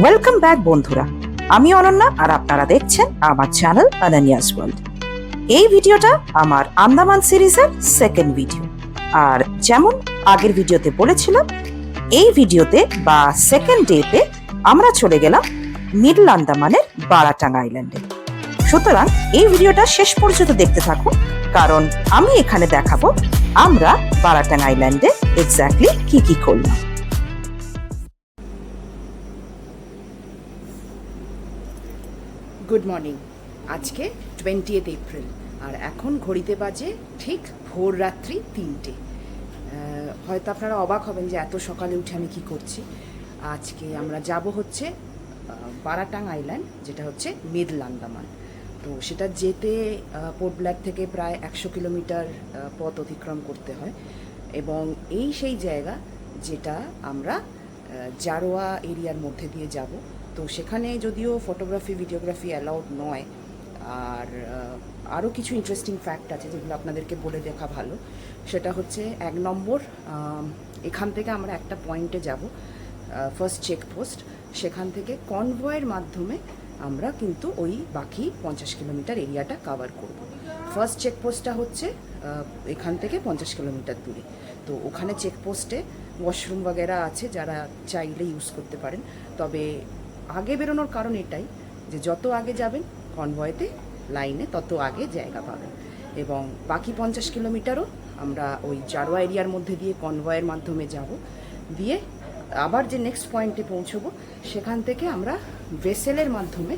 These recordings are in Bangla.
ওয়েলকাম ব্যাক বন্ধুরা, আমি অনন্যা আর আপনারা দেখছেন আমার চ্যানেল অনন্যাস ওয়ার্ল্ড। এই ভিডিওটা আমার আন্দামান সিরিজের সেকেন্ড ভিডিও। আর যেমন আগের ভিডিওতে বলেছিলাম, এই ভিডিওতে বা সেকেন্ড ডেতে আমরা চলে গেলাম মিডল আন্দামানের বারাটাং আইল্যান্ডে। সুতরাং এই ভিডিওটা শেষ পর্যন্ত দেখতে থাকুন, কারণ আমি এখানে দেখাবো আমরা বারাটাং আইল্যান্ডে এক্স্যাক্টলি কি কি করলাম। Good morning. আজকে 20 এপ্রিল আর এখন ঘড়িতে বাজে ঠিক ভোর রাত্রি 3টে। হয়তো আপনারা অবাক হবেন যে এত সকালে উঠে আমি কি করছি। আজকে আমরা যাব হচ্ছে বারাটাং আইল্যান্ড, যেটা হচ্ছে মিডল আন্দামান। তো সেটা যেতে পোর্ট ব্লেয়ার থেকে প্রায় 100 কিলোমিটার পথ অতিক্রম করতে হয়, এবং এই সেই জায়গা যেটা আমরা জারোয়া এরিয়ার মধ্যে দিয়ে যাব। তো সেখানে যদিও ফটোগ্রাফি ভিডিওগ্রাফি অ্যালাউড নয়, আর আরও কিছু ইন্টারেস্টিং ফ্যাক্ট আছে যেগুলো আপনাদেরকে বলে দেখা ভালো। সেটা হচ্ছে 1 নম্বর, এখান থেকে আমরা একটা পয়েন্টে যাব, ফার্স্ট চেকপোস্ট। সেখান থেকে কনভয়ের মাধ্যমে আমরা কিন্তু ওই বাকি 50 কিলোমিটার এরিয়াটা কভার করব। ফার্স্ট চেকপোস্টটা হচ্ছে এখান থেকে 50 কিলোমিটার দূরে। তো ওখানে চেকপোস্টে ওয়াশরুম বগেরা আছে, যারা চাইলে ইউজ করতে পারেন। তবে আগে বেরোনোর কারণ এটাই যে যত আগে যাবেন কনভয়েতে লাইনে তত আগে জায়গা পাবেন, এবং বাকি 50 কিলোমিটারও আমরা ওই জারোয়া এরিয়ার মধ্যে দিয়ে কনভয়ের মাধ্যমে যাব। দিয়ে আবার যে নেক্সট পয়েন্টে পৌঁছবো, সেখান থেকে আমরা ভেসেলের মাধ্যমে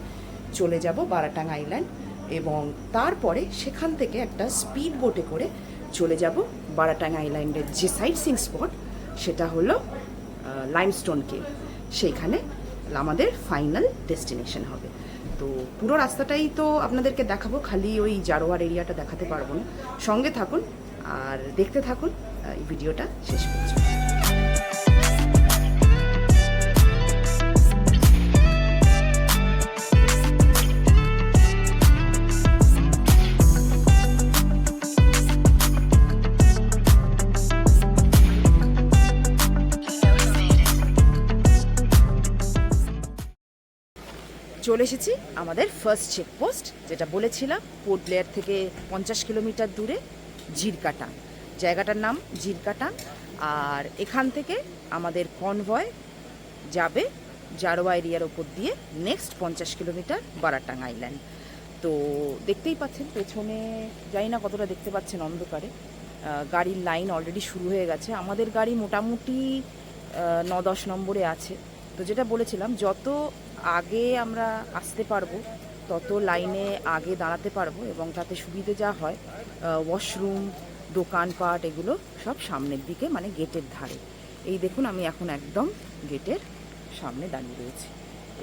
চলে যাব বারাটাং আইল্যান্ড, এবং তারপরে সেখান থেকে একটা স্পিড বোটে করে চলে যাব বারাটাং আইল্যান্ডের যে সাইট সিইং স্পট, সেটা হলো লাইমস্টোন কেভ। সেইখানে আমাদের ফাইনাল ডেস্টিনেশন হবে। তো পুরো রাস্তাটাই তো আপনাদেরকে দেখাবো, খালি ওই জারোয়ার এরিয়াটা দেখাতে পারবো না। সঙ্গে থাকুন আর দেখতে থাকুন এই ভিডিওটা শেষ পর্যন্ত। চলে এসেছি আমাদের ফার্স্ট চেকপোস্ট, যেটা বলেছিলাম পোর্ট ব্লেয়ার থেকে 50 কিলোমিটার দূরে জিরকাটাং। জায়গাটার নাম জিরকাটাং। আর এখান থেকে আমাদের কনভয় যাবে জারোয়া এরিয়ার ওপর দিয়ে নেক্সট 50 কিলোমিটার বারাটাং আইল্যান্ড। তো দেখতেই পাচ্ছেন পেছনে, জানি না কতটা দেখতে পাচ্ছেন অন্ধকারে, গাড়ির লাইন অলরেডি শুরু হয়ে গেছে। আমাদের গাড়ি মোটামুটি 9-10 নম্বরে আছে। তো যেটা বলেছিলাম, যত আগে আমরা আসতে পারবো তত লাইনে আগে দাঁড়াতে পারবো, এবং তাতে সুবিধে যা হয়, ওয়াশরুম, দোকানপাট এগুলো সব সামনের দিকে, মানে গেটের ধারে। এই দেখুন, আমি এখন একদম গেটের সামনে দাঁড়িয়ে রয়েছি।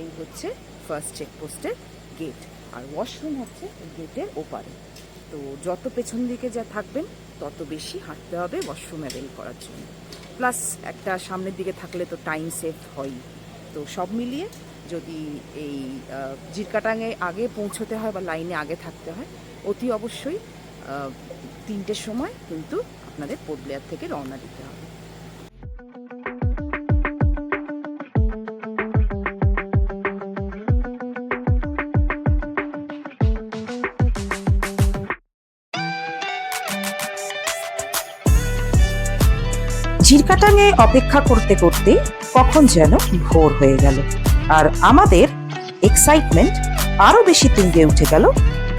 এই হচ্ছে ফার্স্ট চেকপোস্টের গেট, আর ওয়াশরুম হচ্ছে গেটের ওপারে। তো যত পেছন দিকে যা থাকবেন তত বেশি হাঁটতে হবে ওয়াশরুম অ্যাভেল করার জন্য। প্লাস একটা সামনের দিকে থাকলে তো টাইম সেভ হয়ই। তো সব মিলিয়ে যদি এই জিরকাটাঙে আগে পৌঁছতে হয় বা লাইনে আগে থাকতে হয়, অতি অবশ্যই 3টের সময় কিন্তু আপনাদের পোর্ট ব্লেয়ার থেকে রওনা দিতে হবে। জিরকাটাঙে অপেক্ষা করতে করতে কখন যেন ভোর হয়ে গেল, আর আমাদের এক্সাইটমেন্ট আরো বেশি তুঙ্গে উঠে গেল,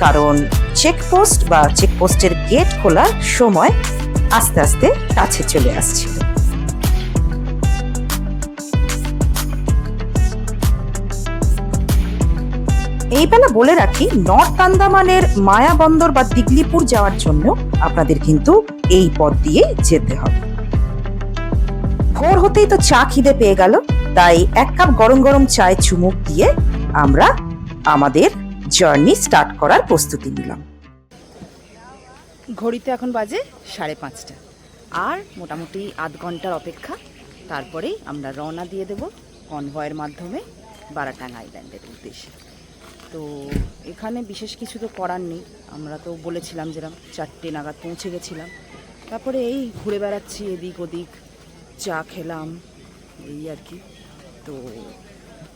কারণ চেকপোস্ট বা চেকপোস্টের গেট খোলার সময় আস্তে আস্তে কাছে চলে আসছিল। এই বেলা বলে রাখি, নর্থ আন্দামানের মায়াবন্দর বা দিগলিপুর যাওয়ার জন্য আপনাদের কিন্তু এই পথ দিয়ে যেতে হবে। ভোর হতেই তো চা খিদে পেয়ে গেল, তাই 1 কাপ গরম গরম চায়ে চুমুক দিয়ে আমরা আমাদের জার্নি স্টার্ট করার প্রস্তুতি নিলাম। ঘড়িতে এখন বাজে 5:30, আর মোটামুটি আধ ঘন্টার অপেক্ষা, তারপরেই আমরা রওনা দিয়ে দেব কনভয়ের মাধ্যমে বারাটাং আইল্যান্ডের উদ্দেশ্যে। তো এখানে বিশেষ কিছু তো করার নেই, আমরা তো বলেছিলাম যেরকম 4টে নাগাদ পৌঁছে গেছিলাম। তারপরে এই ঘুরে বেড়াচ্ছি এদিক ওদিক, চা খেলাম, এই আর কি। তো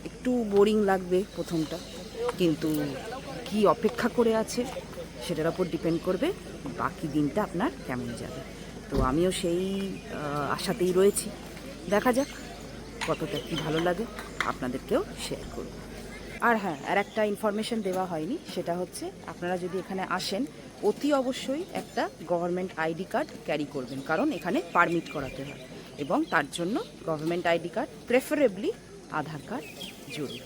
একটু বোরিং লাগবে প্রথমটা, কিন্তু কি অপেক্ষা করে আছে সেটার ওপর ডিপেন্ড করবে বাকি দিনটা আপনার কেমন যাবে। তো আমিও সেই আশাতেই রয়েছি, দেখা যাক কতটা কি ভালো লাগে, আপনাদেরকেও শেয়ার করব। আর হ্যাঁ, আর একটা ইনফরমেশন দেওয়া হয়নি, সেটা হচ্ছে আপনারা যদি এখানে আসেন অতি অবশ্যই একটা গভর্নমেন্ট আইডি কার্ড ক্যারি করবেন, কারণ এখানে পারমিট করাতে হয় এবং তার জন্য গভর্নমেন্ট আইডি কার্ড, প্রেফারেবলি আধার কার্ড জরুরি।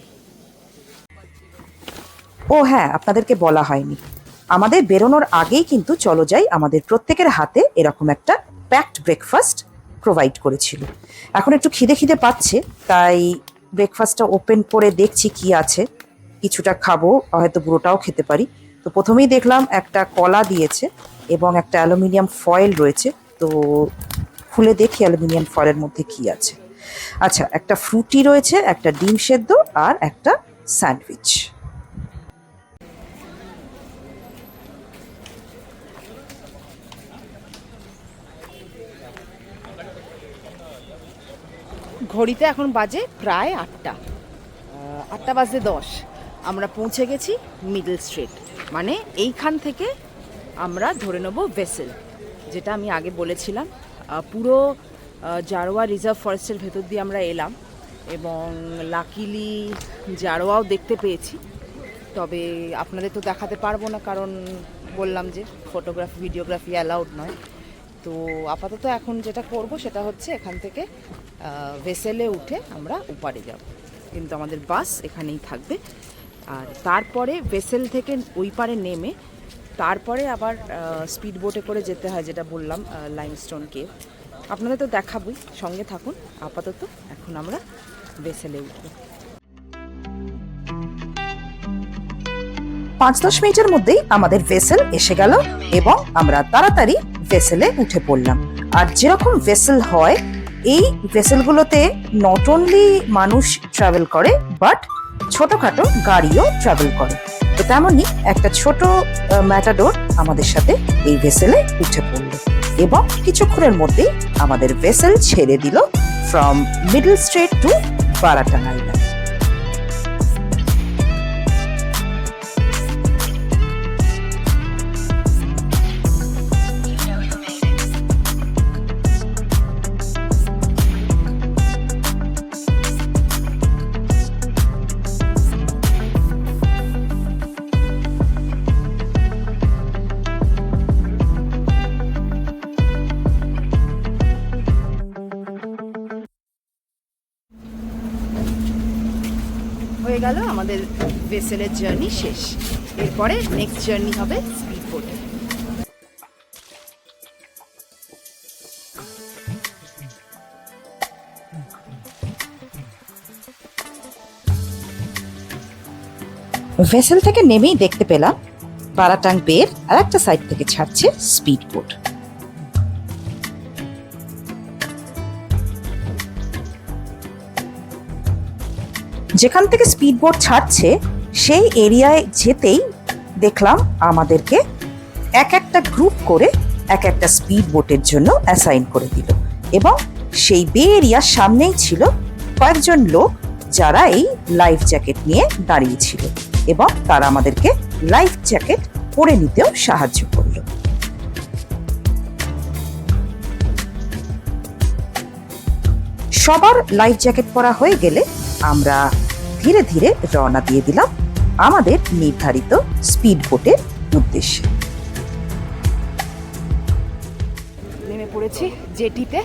ও হ্যাঁ, আপনাদেরকে বলা হয়নি, আমাদের বেরোনোর আগেই কিন্তু চলো যাই আমাদের প্রত্যেকের হাতে এরকম একটা প্যাকড ব্রেকফাস্ট প্রোভাইড করেছিল। এখন একটু খিদে খিদে পাচ্ছে, তাই ব্রেকফাস্টটা ওপেন করে দেখছি কি আছে। কিছুটা খাবো, হয়তো পুরোটাও খেতে পারি। তো প্রথমেই দেখলাম একটা কলা দিয়েছে এবং একটা অ্যালুমিনিয়াম ফয়েল রয়েছে। তো খুলে দেখি অ্যালুমিনিয়াম ফয়েলের মধ্যে কি আছে। আচ্ছা, একটা ফ্রুটি রয়েছে, একটা ডিম সেদ্ধ আর একটা স্যান্ডউইচ। ঘড়িতে এখন বাজে প্রায় 8টা বাজে 10। আমরা পৌঁছে গেছি মিডল স্ট্রিট, মানে এইখান থেকে আমরা ধরে নেব ভেসেল, যেটা আমি আগে বলেছিলাম। পুরো জারোয়া রিজার্ভ ফরেস্টের ভেতর দিয়ে আমরা এলাম এবং লাকিলি জারোয়াও দেখতে পেয়েছি, তবে আপনাদের তো দেখাতে পারবো না, কারণ বললাম যে ফটোগ্রাফি ভিডিওগ্রাফি অ্যালাউড নয়। তো আপাতত এখন যেটা করব সেটা হচ্ছে এখান থেকে ভেসেলে উঠে আমরা উপারে যাব, কিন্তু আমাদের বাস এখানেই থাকবে। আর তারপরে ভেসেল থেকে ওই পারে নেমে তারপরে আবার স্পিড বোটে করে যেতে হয়, যেটা বললাম লাইমস্টোন কেভ। আপনাদের তো দেখাবই, সঙ্গে থাকুন। আপাতত এখন আমরা ভেসেলে উঠব। 5-10 মিনিটের মধ্যেই আমাদের ভেসেল এসে গেল এবং আমরা তাড়াতাড়ি ভেসেলে উঠে পড়লাম। আর যেরকম ভেসেল হয়, এই ভেসেলগুলোতে নট অনলি মানুষ ট্রাভেল করে, বাট ছোটখাটো গাড়িও ট্রাভেল করে। তো তেমনই একটা ছোট ম্যাটাডোর আমাদের সাথে এই ভেসেলে উঠে পড়লো এবং কিছুক্ষণের মধ্যেই আমাদের ভেসেল ছেড়ে দিল from Middle Strait to Baratang Island. হয়ে গেল আমাদের ভেসেলের জার্নি শেষ। এরপরে নেক্সট জার্নি হবে স্পিড বোটে। ভেসেল থেকে নেমেই দেখতে পেলাম বারাটাং বের আর একটা সাইড থেকে ছাড়ছে স্পিড বোট। যেখান থেকে স্পিড বোট ছাড়ছে সেই এরিয়ায় যেতেই দেখলাম আমাদেরকে এক একটা গ্রুপ করে এক একটা স্পিড বোটের জন্য অ্যাসাইন করে দিল এবং সেই বে এরিয়ার সামনেই ছিল কয়েকজন লোক, যারা এই লাইফ জ্যাকেট নিয়ে দাঁড়িয়েছিল এবং তারা আমাদেরকে লাইফ জ্যাকেট পরে নিতেও সাহায্য করলো। সবার লাইফ জ্যাকেট পরা হয়ে গেলে আমরা ধীরে ধীরে রওনা দিয়ে দিলাম আমাদের নির্ধারিত স্পিড বোটের উদ্দেশ্যে। নেমে পড়েছি জেটিতে।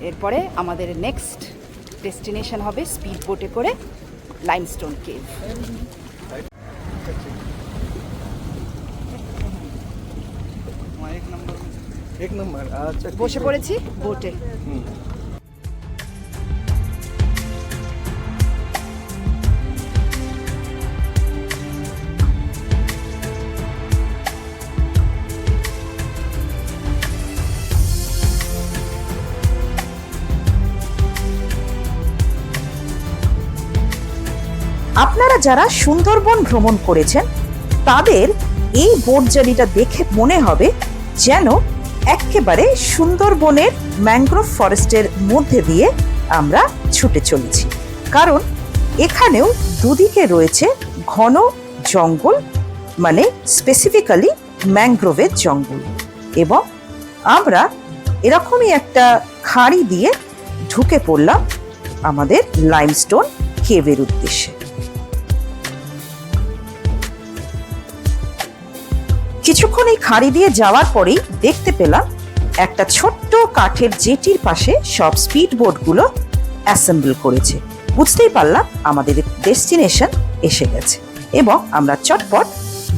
এরপরে আমাদের নেক্সট ডেস্টিনেশন হবে স্পিড বোটে করে লাইমস্টোন কেভ। एक नंबर। अच्छा, বসে পড়েছি বোটে। আপনারা যারা সুন্দরবন ভ্রমণ করেছেন তাদের এই বোট জার্নিটা দেখে মনে হবে যেন একেবারে সুন্দরবনের ম্যানগ্রোভ ফরেস্টের মধ্যে দিয়ে আমরা ছুটে চলেছি। কারণ এখানেও দুদিকে রয়েছে ঘন জঙ্গল, মানে স্পেসিফিক্যালি ম্যানগ্রোভের জঙ্গল। এবং আমরা এরকমই একটা খাঁড়ি দিয়ে ঢুকে পড়লাম আমাদের লাইমস্টোন কেভের উদ্দেশ্যে। কিছুক্ষণ এই খাঁড়ি দিয়ে যাওয়ার পরেই দেখতে পেলাম একটা ছোট্ট কাঠের জেটির পাশে সব স্পিড বোটগুলো অ্যাসেম্বল করেছে। বুঝতেই পারলাম আমাদের ডেস্টিনেশন এসে গেছে এবং আমরা চটপট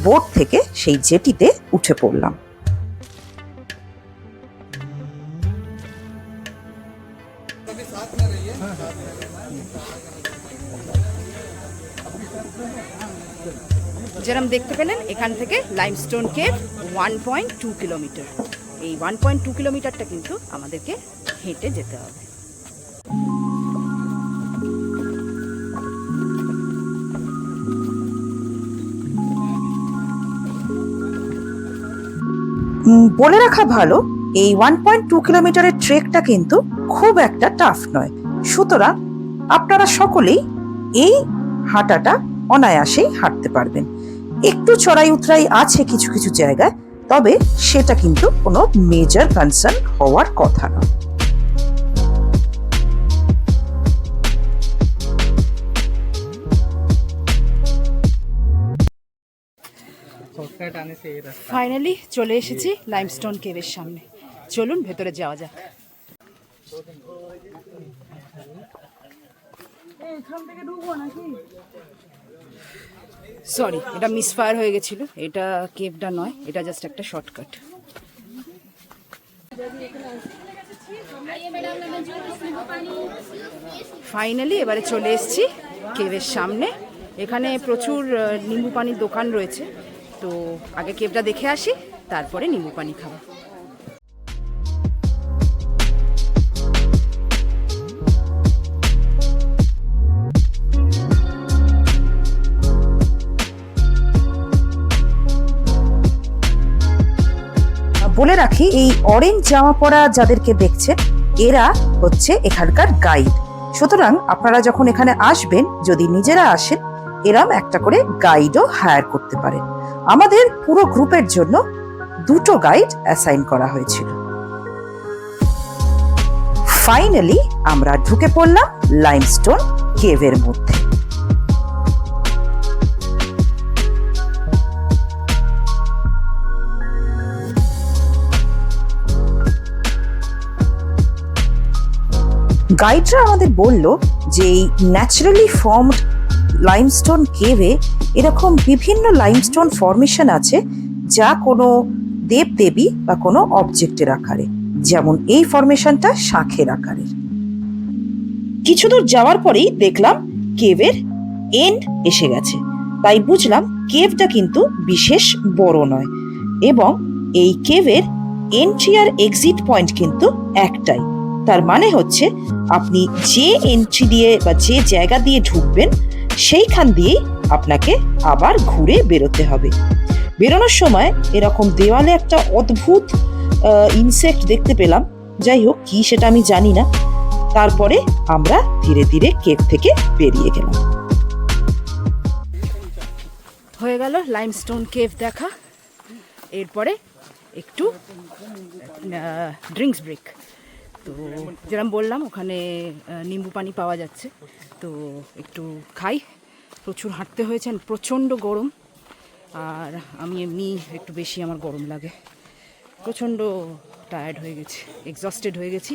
বোট থেকে সেই জেটিতে উঠে পড়লাম। যেরকম দেখতে পেলেন এখান থেকে লাইমস্টোন কেভ 1.2 কিলোমিটার। এই 1.2 কিলোমিটারটা কিন্তু আমাদেরকে হেঁটে যেতে হবে। বলে রাখা ভালো, এই 1.2 কিলোমিটারের ট্রেকটা কিন্তু খুব একটা টাফ নয়, সুতরাং আপনারা সকলেই এই হাঁটাটা অনায়াসেই হাঁটতে পারবেন। একটু চড়াই উতরাই আছে কিছু কিছু জায়গায়, তবে সেটা কিন্তু কোনো মেজর কনসার্ন হওয়ার কথা না। शॉर्टकट आने से ये रास्ता। ফাইনালি চলে এসেছি লাইমস্টোন কেভের সামনে। চলুন ভেতরে যাওয়া যাক। সরি, এটা মিসফায়ার হয়ে গেছিল। এটা কেভটা নয়, এটা জাস্ট একটা শর্টকাট। ফাইনালি এবারে চলে এসেছি কেভের সামনে। এখানে প্রচুর নিম্বু পানির দোকান রয়েছে, তো আগে কেভটা দেখে আসি, তারপরে নিম্বু পানি খাবো। বলে রাখি, এই অরেঞ্জ জামা পরা যাদেরকে দেখছেন এরা হচ্ছে এখানকার গাইড। সুতরাং আপনারা যখন এখানে আসবেন, যদি নিজেরা আসেন, এরম একটা করে গাইডও হায়ার করতে পারেন। আমাদের পুরো গ্রুপের জন্য 2টো গাইড অ্যাসাইন করা হয়েছিল। ফাইনালি আমরা ঢুকে পড়লাম লাইমস্টোন কেভের মধ্যে। গাইডরা আমাদের বলল যে এই ন্যাচারালি ফর্মড লাইমস্টোন কেভে এরকম বিভিন্ন লাইমস্টোন ফর্মেশন আছে, যা কোনো দেবদেবী বা কোনো অবজেক্টের আকারে, যেমন এই ফর্মেশনটা শাঁখের আকারের। কিছু দূর যাওয়ার পরেই দেখলাম কেভের এন্ড এসে গেছে, তাই বুঝলাম কেভটা কিন্তু বিশেষ বড় নয় এবং এই কেভের এন্ট্রি আর এক্সিট পয়েন্ট কিন্তু একটাই। তার মানে হচ্ছে আপনি যে এন্ট্রি দিয়ে বা যে জায়গা দিয়ে ঢুকবেন সেইখান দিয়েই আপনাকে আবার ঘুরে বেরোতে হবে। বেরোনোর সময় এরকম দেওয়ালে একটা অদ্ভুত ইনসেক্ট দেখতে পেলাম, যাই হোক কি সেটা আমি জানি না। তারপরে আমরা ধীরে ধীরে কেভ থেকে বেরিয়ে গেলাম। হয়ে গেল লাইমস্টোন কেভ দেখা। এরপরে একটু ড্রিঙ্কস ব্রেক। তো যেরকম বললাম, ওখানে নিম্বু পানি পাওয়া যাচ্ছে, তো একটু খাই। প্রচুর হাঁটতে হয়েছে, প্রচণ্ড গরম, আর আমি এমনি একটু বেশি আমার গরম লাগে। প্রচণ্ড টায়ার্ড হয়ে গেছি, এক্সস্টেড হয়ে গেছি,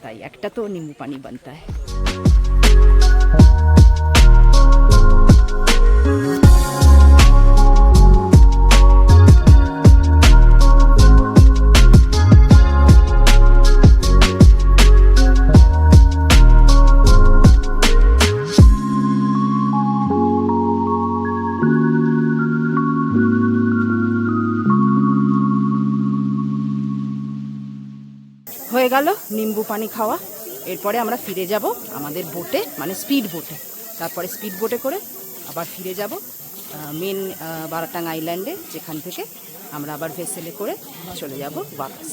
তাই একটা তো নিম্বু পানি বানতে হয়। হয়ে গেল নিম্বু পানি খাওয়া। এরপরে আমরা ফিরে যাব আমাদের বোটে, মানে স্পিড বোটে। তারপরে স্পিড বোটে করে আবার ফিরে যাব মেন বারাটাং আইল্যান্ডে, যেখান থেকে আমরা আবার ভেসেলে করে চলে যাব ওয়াপাস।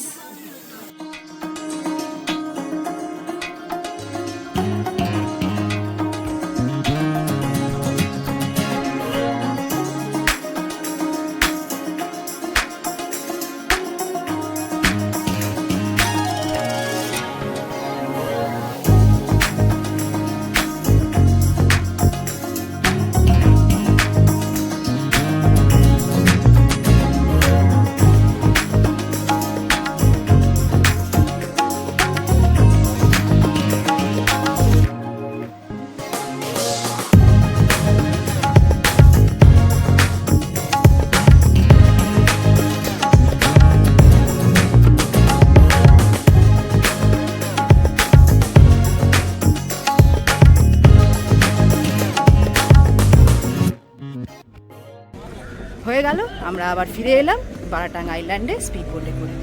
হয়ে গেল, আমরা আবার ফিরে এলাম বারাটাং আইল্যান্ডে স্পিড বোটে করে।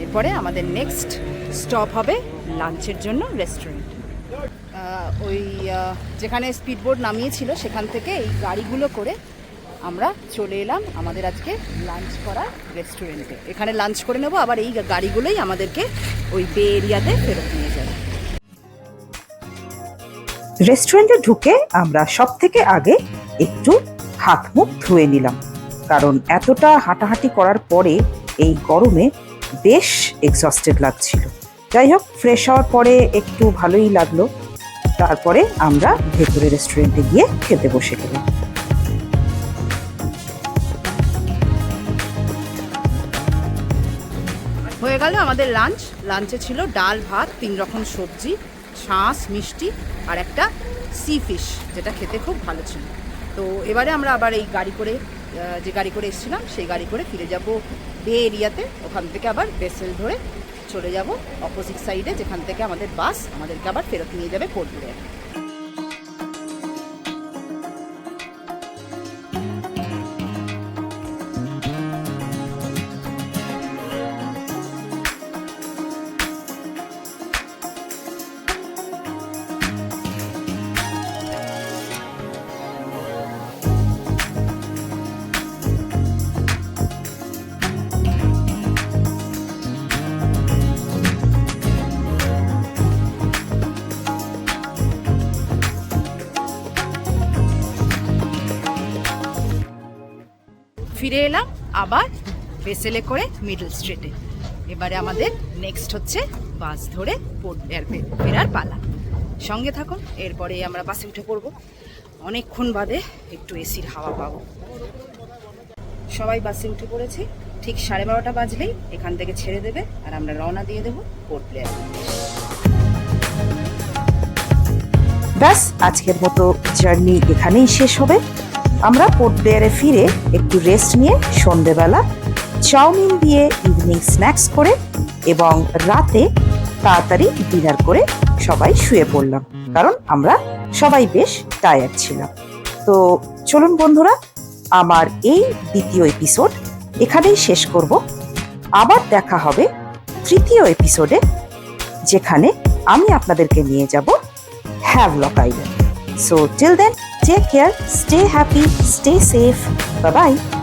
এরপরে আমাদের নেক্সট স্টপ হবে লাঞ্চের জন্য রেস্টুরেন্ট। ওই যেখানে স্পিড বোট নামিয়েছিল সেখান থেকে এই গাড়িগুলো করে আমরা চলে এলাম আমাদের আজকে লাঞ্চ করার রেস্টুরেন্টে। এখানে লাঞ্চ করে নেব, আবার এই গাড়িগুলোই আমাদেরকে ওই বে এরিয়াতে ফেরত নিয়ে যাবে। রেস্টুরেন্টে ঢুকে আমরা সব থেকে আগে একটু হাত মুখ ধুয়ে নিলাম, কারণ এতটা হাঁটাহাঁটি করার পরে এই গরমে বেশ এক্সস্টেড লাগছিল। যাই হোক, ফ্রেশ হওয়ার পরে একটু ভালোই লাগলো। তারপরে আমরা ভেতরে রেস্টুরেন্টে গিয়ে খেতে বসে গেলাম। হয়ে গেল আমাদের লাঞ্চ। লাঞ্চে ছিল ডাল ভাত, 3 রকম সবজি, শাঁস, মিষ্টি আর একটা সি ফিশ, যেটা খেতে খুব ভালো ছিল। তো এবারে আমরা আবার এই গাড়ি করে, যে গাড়ি করে এসেছিলাম সেই গাড়ি করে ফিরে যাব বে এরিয়াতে। ওখান থেকে আবার ভেসেল ধরে চলে যাব অপোজিট সাইডে, যেখান থেকে আমাদের বাস আমাদেরকে আবার ফেরত নিয়ে যাবে পোর্ট ব্লেয়ার। ফিরে এলাম আবার ভেসেলে করে মিডল স্ট্রিটে। এবারে আমাদের নেক্সট হচ্ছে বাস ধরে পোর্ট ব্লেয়ার ফেরার পালা। সঙ্গে থাকুন, এরপরে আমরা বাসে উঠে পড়ব। অনেকক্ষণ বাদে একটু এসির হাওয়া পাবো। সবাই বাসে উঠে পড়েছি। ঠিক 12:30 বাজলেই এখান থেকে ছেড়ে দেবে আর আমরা রওনা দিয়ে দেবো পোর্ট ব্লেয়ার। ব্যাস, আজকের মতো জার্নি এখানেই শেষ হবে। আমরা পোর্ট ব্লেয়ারে ফিরে একটু রেস্ট নিয়ে সন্ধেবেলা চাউমিন দিয়ে ইভিনিং স্ন্যাক্স করে এবং রাতে তাড়াতাড়ি ডিনার করে সবাই শুয়ে পড়লাম, কারণ আমরা সবাই বেশ টায়ার্ড ছিলাম। তো চলুন বন্ধুরা, আমার এই দ্বিতীয় এপিসোড এখানেই শেষ করব। আবার দেখা হবে তৃতীয় এপিসোডে, যেখানে আমি আপনাদেরকে নিয়ে যাব Havelock island. So till then, take care, stay happy, stay safe. Bye-bye.